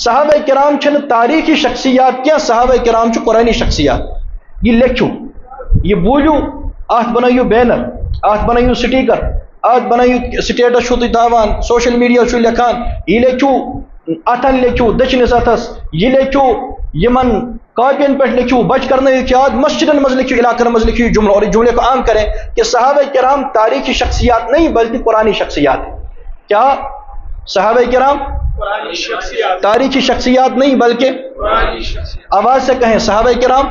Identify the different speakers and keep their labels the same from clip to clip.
Speaker 1: صحابہ کرام چھن تاریخی شخصیات کیا، صحابہ کرام چھ قرآنی شخصیات. یہ لیکھو، یہ بولیو، ات بنائیو بینر، ات بنائیو سٹیکر، ات بنائیو سٹیٹس چھو تاوان، سوشل میڈیا چھو لکھان، یہ لیکھو اتن لیکھو دچنس اتس، یہ لیکھو یمن کاپین پہ لکھو، بچ کرنے یاد مسجدن مز لکھو، علاقن مز لکھو جملہ، اور جملے کو عام کریں کہ صحابہ کرام تاریخی شخصیات نہیں بلکہ قرآنی شخصیات ہیں. کیا صحابہ کرام تاریخی شخصیات نہیں بلکہ آواز سے کہیں صحابہ کرام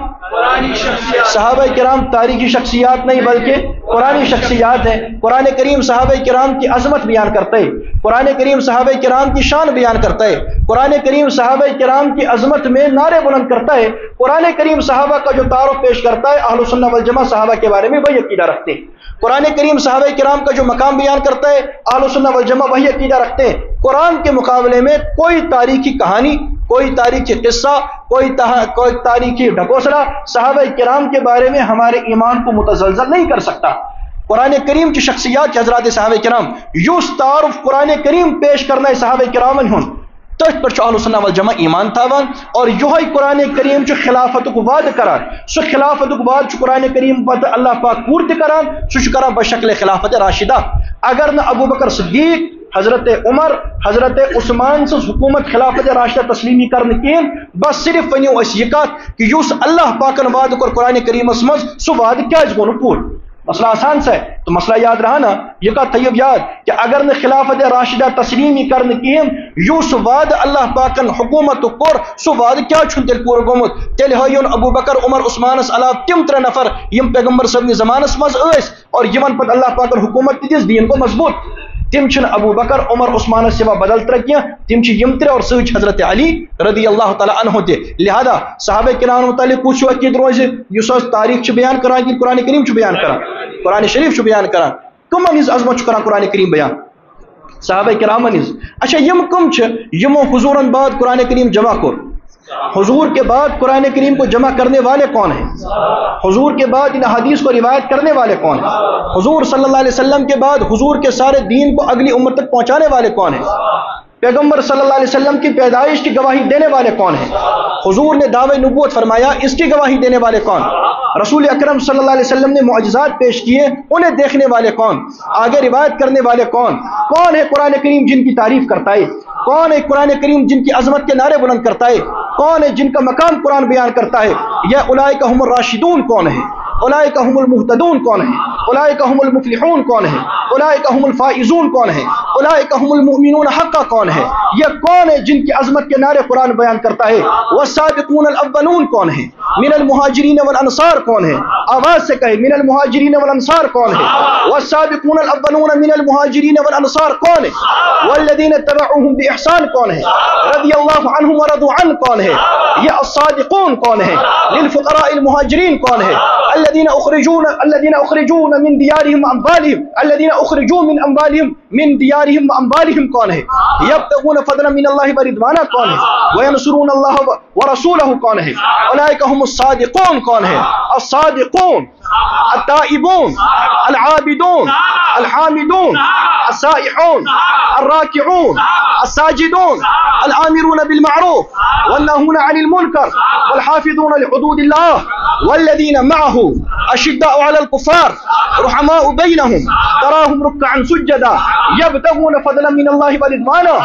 Speaker 1: صحابہ کرام تاریخی شخصیات نہیں بلکہ قرآنی شخصیات ہیں. قرآن کریم صحابہ کرام کی عظمت بیان کرتا ہے، قرآن کریم صحابہ کرام کی شان بیان کرتا ہے، قرآن کریم صحابہ کرام کی عظمت میں نعرے بلند کرتا ہے. قرآن کریم صحابہ کا جو تعارف پیش کرتا ہے، اہل سنت والجماعہ صحابہ کے بارے میں وہی عقیدہ رکھتے ہیں. قرآن کریم صحابہ کرام کا جو مقام بیان کرتا ہے، اہل سنت والجماعہ وہی عقیدہ رکھتے ہیں. قرآن کے مقابلے میں کوئی تاریخی کہانی، کوئی تاریخی قصہ، کوئی تاریخی ڈھکوسلا صحابہ کرام کے بارے میں ہمارے ایمان کو متزلزل نہیں کر سکتا. قرآن کریم کی شخصیات کے حضرات صحابہ کرام یوس تعارف قرآن کریم پیش کرنا ہے صحابہ کرام ہن تتھ پر اہل سنت والجماعہ ایمان تھاوان، اور یہ قرآن کریم چھ خلافت کو وعدہ کران، سو خلافت کو بعد چھ قرآن کریم پتہ اللہ پاک پورت کران، سو کران بشکل خلافت راشدہ. اگر نہ ابو بکر صدیق، حضرت عمر، حضرت عثمان سے حکومت خلافت راشدہ تسلیمی کرنے کین، بس صرف ونیو اس یہ کت کہ یوس اللہ پاکن وعدہ کر قرآن کریم مز سو وعدہ کیا گو پور. مسئلہ آسان سے تو مسئلہ یاد رہا نا، یہ کا طیب یاد کہ اگر نہ خلافت راشدہ تسلیمی کرنے کیم یوس وعد اللہ پاکن حکومت کور، سو وعد کیا چھن تیل پور گومت. تیل ہن ابو بکر عمر عثمانس علاوہ تم ترے نفر یم پیغمبر صاحب زمانس مز اس اور یمن پتہ اللہ پاکن حکومت دس دین کو مضبوط. تم چھن ابو بکر عمر عثمان سوا بدل ترے کیا، تم چھ یم ترے اور سچ حضرت علی رضی اللہ تعالی عنہ تے. لہذا صحابہ کرام متعلق کچھ عقید روز یس تاریخ چھ بیان کران کہ قرآن کریم چھ بیان کران، قرآن شریف چھ بیان کران. کم ہز عظمت چھ کران قرآن کریم بیان صحابہ کرام ہز. اچھا یم کم چھ یمو حضورن بعد قرآن کریم جمع کر؟ حضور کے بعد قرآن کریم کو جمع کرنے والے کون ہیں؟ حضور کے بعد ان حدیث کو روایت کرنے والے کون ہیں؟ حضور صلی اللہ علیہ وسلم کے بعد حضور کے سارے دین کو اگلی امت تک پہنچانے والے کون ہیں؟ پیغمبر صلی اللہ علیہ وسلم کی پیدائش کی گواہی دینے والے کون ہیں؟ حضور نے دعوی نبوت فرمایا، اس کی گواہی دینے والے کون؟ رسول اکرم صلی اللہ علیہ وسلم نے معجزات پیش کیے، انہیں دیکھنے والے کون؟ آگے روایت کرنے والے کون؟ کون ہے قرآن کریم جن کی تعریف کرتا ہے؟ کون ہے قرآن کریم جن کی عظمت کے نعرے بلند کرتا ہے؟ کون ہے جن کا مقام قرآن بیان کرتا ہے؟ یہ اولئک هم الراشدون کون ہے؟ اولئک هم المهتدون کون ہے؟ اولئک هم المفلحون کون ہے؟ اولئک هم الفائزون کون ہے؟ اولئک هم المؤمنون حقا کون ہے؟ یہ کون ہے جن کی عظمت کے نعرے قرآن بیان کرتا ہے؟ والسابقون الاولون کون ہے؟ من المہاجرین والانصار کون ہے؟ آواز سے کہے من المہاجرین والانصار کون ہے؟ والسابقون الاولون من المہاجرین والانصار کون ہے؟ والذین اتبعوهم باحسان کون ہے؟ رضی اللہ عنہم ورضوا عنہ کون ہے؟ یہ الصادقون کون ہے؟ للفقراء المہاجرین کون ہے؟ الذين اخرجون من ديارهم واموالهم، الذين اخرجوا من اموالهم من ديارهم واموالهم کون ہے؟ يبتغون فضلا من الله ورضوانا کون ہے؟ وينصرون الله ورسوله کون ہے؟ اولئک هم الصادقون کون ہے؟ الصادقون التائبون العابدون الحامدون السائحون الراكعون الساجدون الآمرون بالمعروف والناهون عن المنكر والحافظون لحدود الله والذين معه أشداء على الكفار رحماء بينهم تراهم ركعا سجدا يبتغون فضلا من الله ورضوانا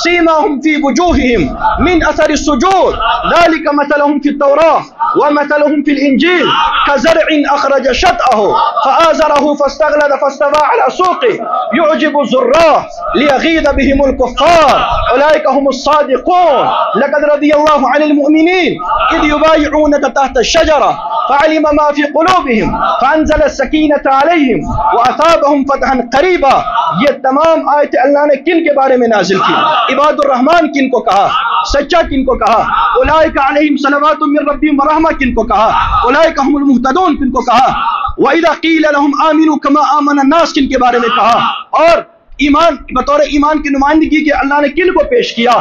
Speaker 1: سيماهم في وجوههم من أثر السجود ذلك مثلهم في التوراة ومثلهم في الإنجيل كزرع أخرج شطأه فآزره فاستغلظ فاستوى على سوقه يعجب الزراع ليغيظ بهم الكفار أولئك هم الصادقون لقد رضي الله عن المؤمنين إذ يبايعونك تحت الشجرة فعلم ما في قلوبهم فانزل السکینۃ علیہم واثابهم فتحا قریبا. یہ تمام آیت اللہ نے کن کے بارے میں نازل کی؟ عباد الرحمن کن کو کہا؟ سچا کن کو کہا؟ اولئک علیہم صلوات من ربہم ورحمہ کن کو کہا؟ اولئک هم المهتدون کن کو کہا؟ وَإِذَا قِيلَ لَهُمْ آمِنُوا كَمَا آمَنَ النَّاسُ کن کے بارے میں کہا؟ اور ایمان بطور ایمان کی نمائندگی کے اللہ نے کن کو پیش کیا؟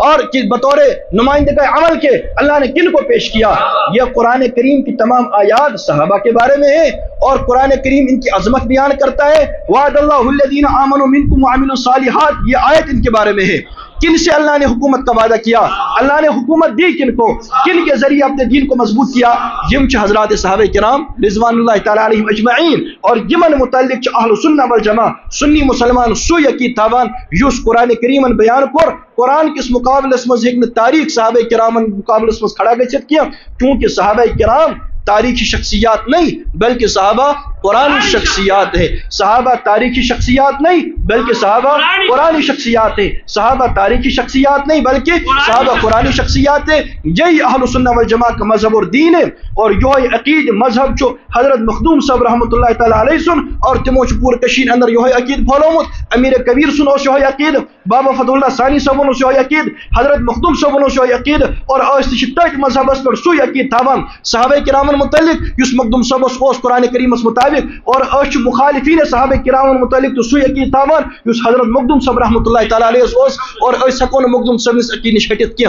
Speaker 1: اور بطور نمائندگی عمل کے اللہ نے کن کو پیش کیا؟ یہ قرآن کریم کی تمام آیات صحابہ کے بارے میں ہے اور قرآن کریم ان کی عظمت بیان کرتا ہے. وعد اللہ الذین آمنوا منکم وعملوا الصالحات، یہ آیت ان کے بارے میں ہے. کن سے اللہ نے حکومت کا وعدہ کیا, اللہ نے حکومت دی کن کو, کن کے ذریعے اپنے دین کو مضبوط کیا, یم چھ حضرات صحابہ کرام رضوان اللہ تعالی علیہم اجمعین. اور یمن متعلق چھ اہل سنہ والجماع سنی مسلمان سو یقین تھاوان یس قرآن کریمن بیان کور. قرآن کس مقابلس مز ہیکہ تاریخ صحابہ کرامن مقابلس مز کھڑا گژھت کی, کیونکہ صحابہ کرام تاریخی شخصیات نہیں بلکہ صحابہ قرآنی شخصیات ہے. صحابہ تاریخی شخصیات نہیں بلکہ صحابہ قرآنی شخصیات ہے. صحابہ تاریخی شخصیات نہیں بلکہ صحابہ قرآنی شخصیات ہے. یہی اہل سنہ والجماع کا مذہب اور دین ہے. اور یہ عقید مذہب چو حضرت مخدوم صاحب رحمۃ اللہ تعالی علیہ سن اور تمو پور کشیر اندر یہ عقید پھولومت. امیر کبیر سن اس یہ عقید, بابا فتح اللہ ثانی صاحب اس یہ عقید, حضرت مخدوم صاحب اس یہ عقید. اور تت مذہب پر سو عقید تھاوان صحابہ کرامن متعلق یس مخدوم صاحب اس قرآن کریم مطابق, اور مخالفین صحابہ کرام متعلق تو سو عقید تھاوان یس حضرت مخدوم صاحب رحمۃ اللہ تعالی علیہ اور ہکو مخدوم صاحب عقید نش ہٹت کی.